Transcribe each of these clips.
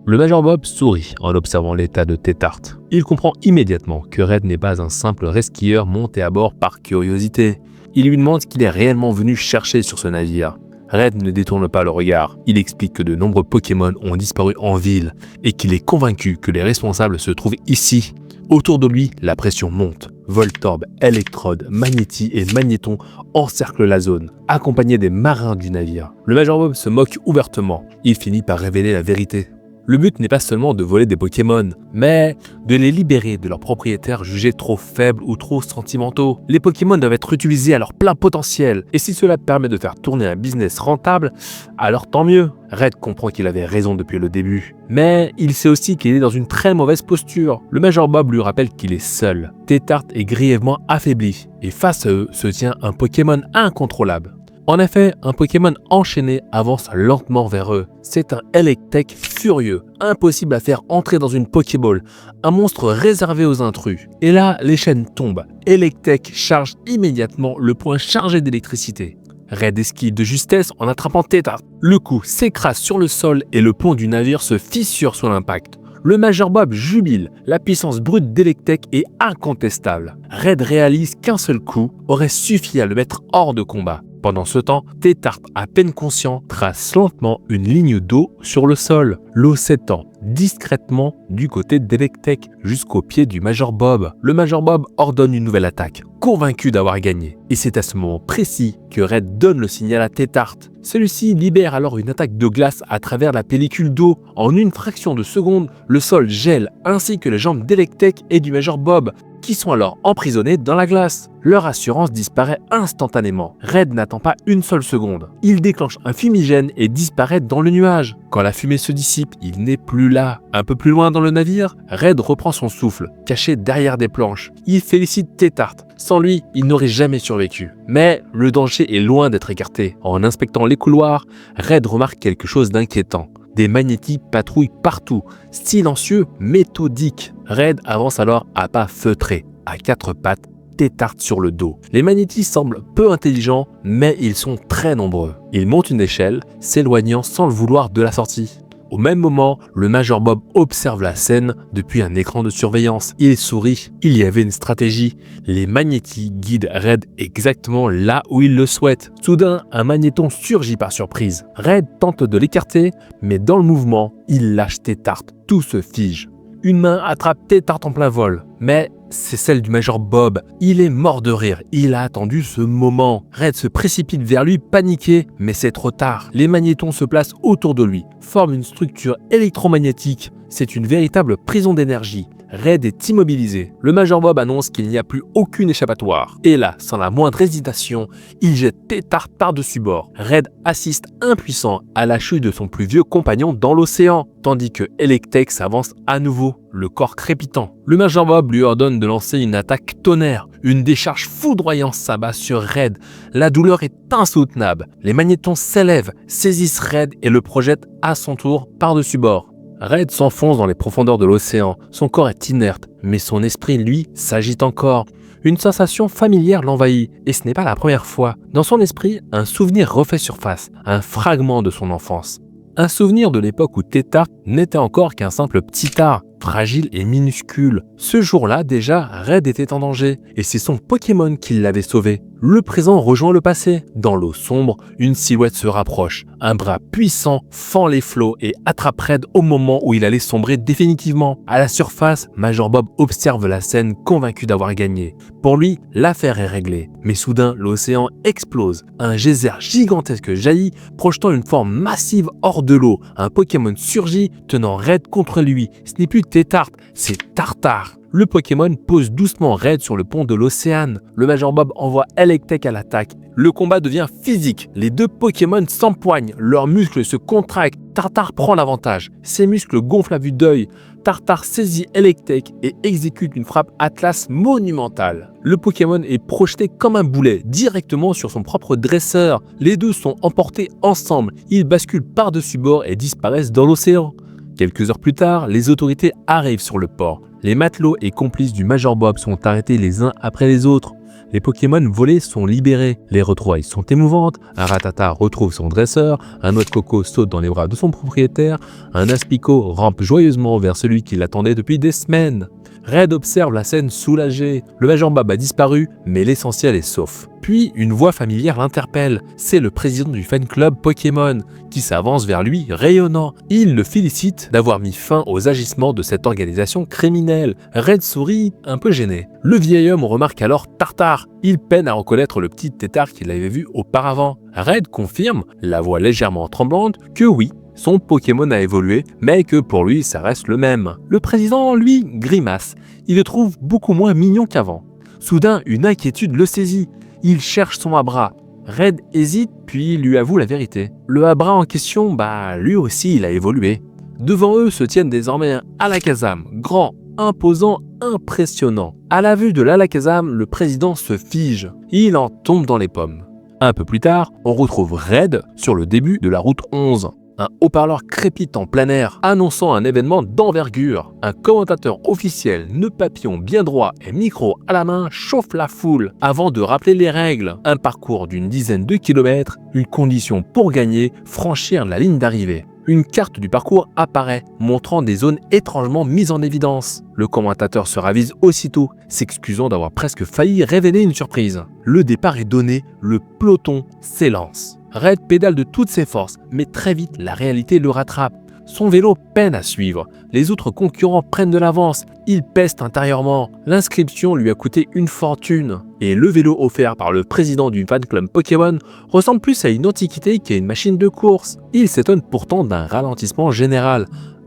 Le Major Bob sourit en observant l'état de Tétart. Il comprend immédiatement que Red n'est pas un simple resquilleur monté à bord par curiosité. Il lui demande ce qu'il est réellement venu chercher sur ce navire. Red ne détourne pas le regard. Il explique que de nombreux Pokémon ont disparu en ville et qu'il est convaincu que les responsables se trouvent ici. Autour de lui, la pression monte. Voltorb, Electrode, Magnéti et Magnéton encerclent la zone, accompagnés des marins du navire. Le Major Bob se moque ouvertement. Il finit par révéler la vérité. Le but n'est pas seulement de voler des Pokémon, mais de les libérer de leurs propriétaires jugés trop faibles ou trop sentimentaux. Les Pokémon doivent être utilisés à leur plein potentiel, et si cela permet de faire tourner un business rentable, alors tant mieux. Red comprend qu'il avait raison depuis le début, mais il sait aussi qu'il est dans une très mauvaise posture. Le Major Bob lui rappelle qu'il est seul. Tétart est grièvement affaibli, et face à eux se tient un Pokémon incontrôlable. En effet, un Pokémon enchaîné avance lentement vers eux. C'est un Electek furieux, impossible à faire entrer dans une Pokéball, un monstre réservé aux intrus. Et là, les chaînes tombent. Electek charge immédiatement le point chargé d'électricité. Red esquive de justesse en attrapant Tétart. Le coup s'écrase sur le sol et le pont du navire se fissure sous l'impact. Le Major Bob jubile, la puissance brute d'Electek est incontestable. Red réalise qu'un seul coup aurait suffi à le mettre hors de combat. Pendant ce temps, Tétart, à peine conscient, trace lentement une ligne d'eau sur le sol, l'eau s'étend discrètement du côté d'Electek jusqu'au pied du Major Bob. Le Major Bob ordonne une nouvelle attaque, convaincu d'avoir gagné. Et c'est à ce moment précis que Red donne le signal à Tétart. Celui-ci libère alors une attaque de glace à travers la pellicule d'eau. En une fraction de seconde, le sol gèle ainsi que les jambes d'Electek et du Major Bob, qui sont alors emprisonnés dans la glace. Leur assurance disparaît instantanément. Red n'attend pas une seule seconde. Il déclenche un fumigène et disparaît dans le nuage. Quand la fumée se dissipe, il n'est plus là. Un peu plus loin dans le navire, Red reprend son souffle, caché derrière des planches. Il félicite Tétart. Sans lui, il n'aurait jamais survécu. Mais le danger est loin d'être écarté. En inspectant les couloirs, Red remarque quelque chose d'inquiétant. Des Magnétis patrouillent partout, silencieux, méthodiques. Red avance alors à pas feutrés, à quatre pattes, Tétart sur le dos. Les Magnétis semblent peu intelligents, mais ils sont très nombreux. Ils montent une échelle, s'éloignant sans le vouloir de la sortie. Au même moment, le Major Bob observe la scène depuis un écran de surveillance. Il sourit, il y avait une stratégie. Les Magnétis guident Red exactement là où il le souhaite. Soudain, un Magnéton surgit par surprise. Red tente de l'écarter, mais dans le mouvement, il lâche Tétart. Tout se fige. Une main attrape Tétart en plein vol, mais c'est celle du Major Bob. Il est mort de rire, il a attendu ce moment. Red se précipite vers lui, paniqué, mais c'est trop tard. Les magnétons se placent autour de lui, forment une structure électromagnétique. C'est une véritable prison d'énergie. Red est immobilisé. Le Major Bob annonce qu'il n'y a plus aucune échappatoire. Et là, sans la moindre hésitation, il jette Tétart par-dessus bord. Red assiste impuissant à la chute de son plus vieux compagnon dans l'océan, tandis que Electek s'avance à nouveau, le corps crépitant. Le Major Bob lui ordonne de lancer une attaque tonnerre. Une décharge foudroyante s'abat sur Red. La douleur est insoutenable. Les magnétons s'élèvent, saisissent Red et le projettent à son tour par-dessus bord. Red s'enfonce dans les profondeurs de l'océan. Son corps est inerte, mais son esprit, lui, s'agite encore. Une sensation familière l'envahit, et ce n'est pas la première fois. Dans son esprit, un souvenir refait surface, un fragment de son enfance. Un souvenir de l'époque où Tétart n'était encore qu'un simple petit tard, fragile et minuscule. Ce jour-là, déjà, Red était en danger, et c'est son Pokémon qui l'avait sauvé. Le présent rejoint le passé. Dans l'eau sombre, une silhouette se rapproche. Un bras puissant fend les flots et attrape Red au moment où il allait sombrer définitivement. À la surface, Major Bob observe la scène, convaincu d'avoir gagné. Pour lui, l'affaire est réglée. Mais soudain, l'océan explose. Un geyser gigantesque jaillit, projetant une forme massive hors de l'eau. Un Pokémon surgit, tenant Red contre lui. Ce n'est plus Tétart, c'est Tartare. Le Pokémon pose doucement Red sur le pont de l'océan. Le Major Bob envoie Electek à l'attaque. Le combat devient physique. Les deux Pokémon s'empoignent, leurs muscles se contractent. Tartare prend l'avantage. Ses muscles gonflent à vue d'œil. Tartare saisit Electek et exécute une frappe Atlas monumentale. Le Pokémon est projeté comme un boulet, directement sur son propre dresseur. Les deux sont emportés ensemble. Ils basculent par-dessus bord et disparaissent dans l'océan. Quelques heures plus tard, les autorités arrivent sur le port. Les matelots et complices du Major Bob sont arrêtés les uns après les autres. Les Pokémon volés sont libérés. Les retrouvailles sont émouvantes. Un Rattata retrouve son dresseur. Un Noix de Coco saute dans les bras de son propriétaire. Un Aspico rampe joyeusement vers celui qui l'attendait depuis des semaines. Red observe la scène soulagé. Le Majorbob a disparu, mais l'essentiel est sauf. Puis, une voix familière l'interpelle. C'est le président du fan club Pokémon, qui s'avance vers lui, rayonnant. Il le félicite d'avoir mis fin aux agissements de cette organisation criminelle. Red sourit, un peu gêné. Le vieil homme remarque alors Tartare. Il peine à reconnaître le petit tétard qu'il avait vu auparavant. Red confirme, la voix légèrement tremblante, que oui, son Pokémon a évolué, mais que pour lui, ça reste le même. Le président, lui, grimace. Il le trouve beaucoup moins mignon qu'avant. Soudain, une inquiétude le saisit. Il cherche son Abra. Red hésite, puis lui avoue la vérité. Le Abra en question, lui aussi, il a évolué. Devant eux se tiennent désormais un Alakazam, grand, imposant, impressionnant. À la vue de l'Alakazam, le président se fige. Il en tombe dans les pommes. Un peu plus tard, on retrouve Red sur le début de la route 11. Un haut-parleur crépite en plein air, annonçant un événement d'envergure. Un commentateur officiel, nœud papillon bien droit et micro à la main, chauffe la foule avant de rappeler les règles. Un parcours d'une dizaine de kilomètres, une condition pour gagner, franchir la ligne d'arrivée. Une carte du parcours apparaît, montrant des zones étrangement mises en évidence. Le commentateur se ravise aussitôt, s'excusant d'avoir presque failli révéler une surprise. Le départ est donné, le peloton s'élance. Red pédale de toutes ses forces, mais très vite la réalité le rattrape. Son vélo peine à suivre. Les autres concurrents prennent de l'avance. Il peste intérieurement. L'inscription lui a coûté une fortune. Et le vélo offert par le président du fan club Pokémon ressemble plus à une antiquité qu'à une machine de course. Il s'étonne pourtant d'un ralentissement général.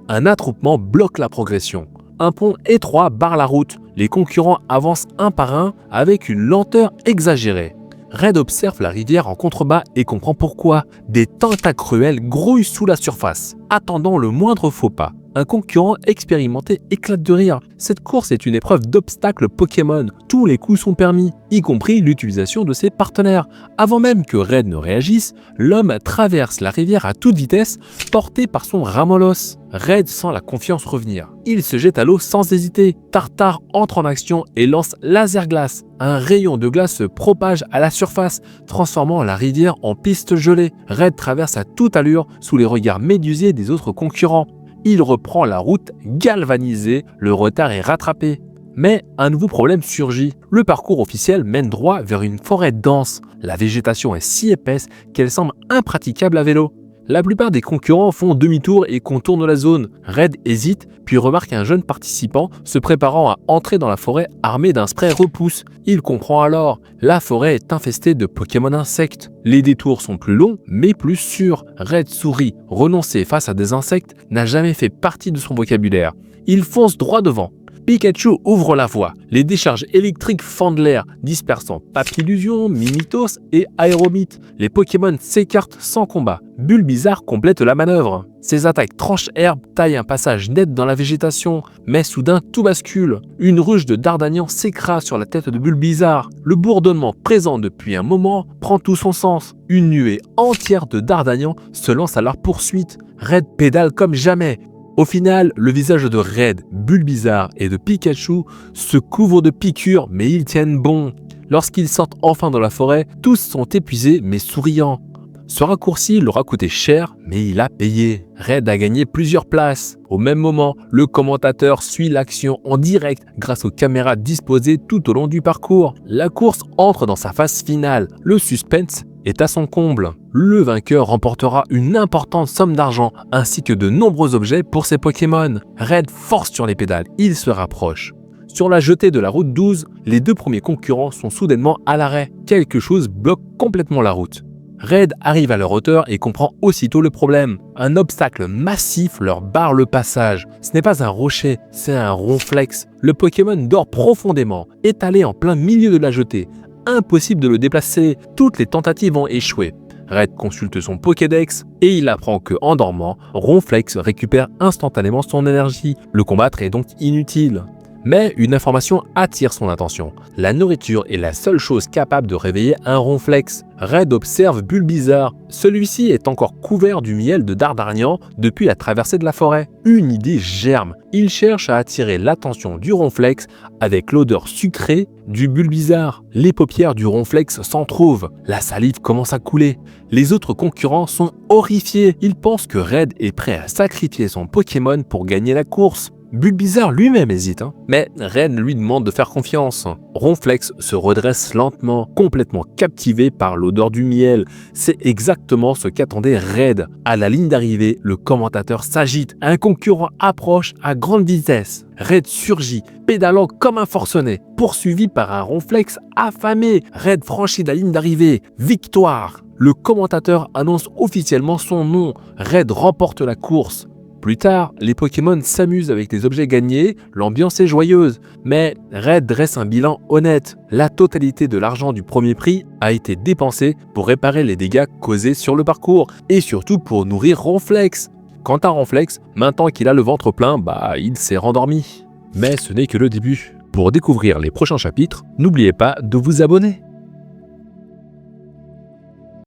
Un attroupement bloque la progression. Un pont étroit barre la route. Les concurrents avancent un par un avec une lenteur exagérée. Red observe la rivière en contrebas et comprend pourquoi. Des tentacruels grouillent sous la surface, attendant le moindre faux pas. Un concurrent expérimenté éclate de rire. Cette course est une épreuve d'obstacles Pokémon. Tous les coups sont permis, y compris l'utilisation de ses partenaires. Avant même que Red ne réagisse, l'homme traverse la rivière à toute vitesse, porté par son Ramolos. Red sent la confiance revenir. Il se jette à l'eau sans hésiter. Tartare entre en action et lance Laser Glace. Un rayon de glace se propage à la surface, transformant la rivière en piste gelée. Red traverse à toute allure sous les regards médusés des autres concurrents. Il reprend la route galvanisé, le retard est rattrapé. Mais un nouveau problème surgit. Le parcours officiel mène droit vers une forêt dense. La végétation est si épaisse qu'elle semble impraticable à vélo. La plupart des concurrents font demi-tour et contournent la zone. Red hésite, puis remarque un jeune participant se préparant à entrer dans la forêt armé d'un spray repousse. Il comprend alors, la forêt est infestée de Pokémon insectes. Les détours sont plus longs, mais plus sûrs. Red sourit, renoncer face à des insectes n'a jamais fait partie de son vocabulaire. Il fonce droit devant. Pikachu ouvre la voie. Les décharges électriques fendent l'air, dispersant Papillusion, Mimitos et Aéromite. Les Pokémon s'écartent sans combat. Bulbizarre complète la manœuvre. Ses attaques tranche-herbe taillent un passage net dans la végétation, mais soudain tout bascule. Une ruche de Dardanian s'écrase sur la tête de Bulbizarre. Le bourdonnement présent depuis un moment prend tout son sens. Une nuée entière de Dardanian se lance à leur poursuite. Red pédale comme jamais. Au final, le visage de Red, Bulbizarre et de Pikachu se couvrent de piqûres, mais ils tiennent bon. Lorsqu'ils sortent enfin dans la forêt, tous sont épuisés mais souriants. Ce raccourci leur a coûté cher, mais il a payé. Red a gagné plusieurs places. Au même moment, le commentateur suit l'action en direct grâce aux caméras disposées tout au long du parcours. La course entre dans sa phase finale. Le suspense est à son comble. Le vainqueur remportera une importante somme d'argent ainsi que de nombreux objets pour ses Pokémon. Red force sur les pédales, il se rapproche. Sur la jetée de la route 12, les deux premiers concurrents sont soudainement à l'arrêt. Quelque chose bloque complètement la route. Red arrive à leur hauteur et comprend aussitôt le problème. Un obstacle massif leur barre le passage. Ce n'est pas un rocher, c'est un ronflex. Le Pokémon dort profondément, étalé en plein milieu de la jetée. Impossible de le déplacer, toutes les tentatives ont échoué. Red consulte son Pokédex et il apprend que, en dormant, Ronflex récupère instantanément son énergie. Le combattre est donc inutile. Mais une information attire son attention. La nourriture est la seule chose capable de réveiller un ronflex. Red observe Bulbizarre. Celui-ci est encore couvert du miel de Dardarnian depuis la traversée de la forêt. Une idée germe. Il cherche à attirer l'attention du ronflex avec l'odeur sucrée du Bulbizarre. Les paupières du ronflex s'entrouvent. La salive commence à couler. Les autres concurrents sont horrifiés. Ils pensent que Red est prêt à sacrifier son Pokémon pour gagner la course. Bulbizarre lui-même hésite, mais Red lui demande de faire confiance. Ronflex se redresse lentement, complètement captivé par l'odeur du miel. C'est exactement ce qu'attendait Red. À la ligne d'arrivée, le commentateur s'agite. Un concurrent approche à grande vitesse. Red surgit, pédalant comme un forcené, poursuivi par un Ronflex affamé. Red franchit la ligne d'arrivée. Victoire! Le commentateur annonce officiellement son nom. Red remporte la course. Plus tard, les Pokémon s'amusent avec les objets gagnés, l'ambiance est joyeuse, mais Red dresse un bilan honnête. La totalité de l'argent du premier prix a été dépensée pour réparer les dégâts causés sur le parcours, et surtout pour nourrir Ronflex. Quant à Ronflex, maintenant qu'il a le ventre plein, il s'est rendormi. Mais ce n'est que le début. Pour découvrir les prochains chapitres, n'oubliez pas de vous abonner.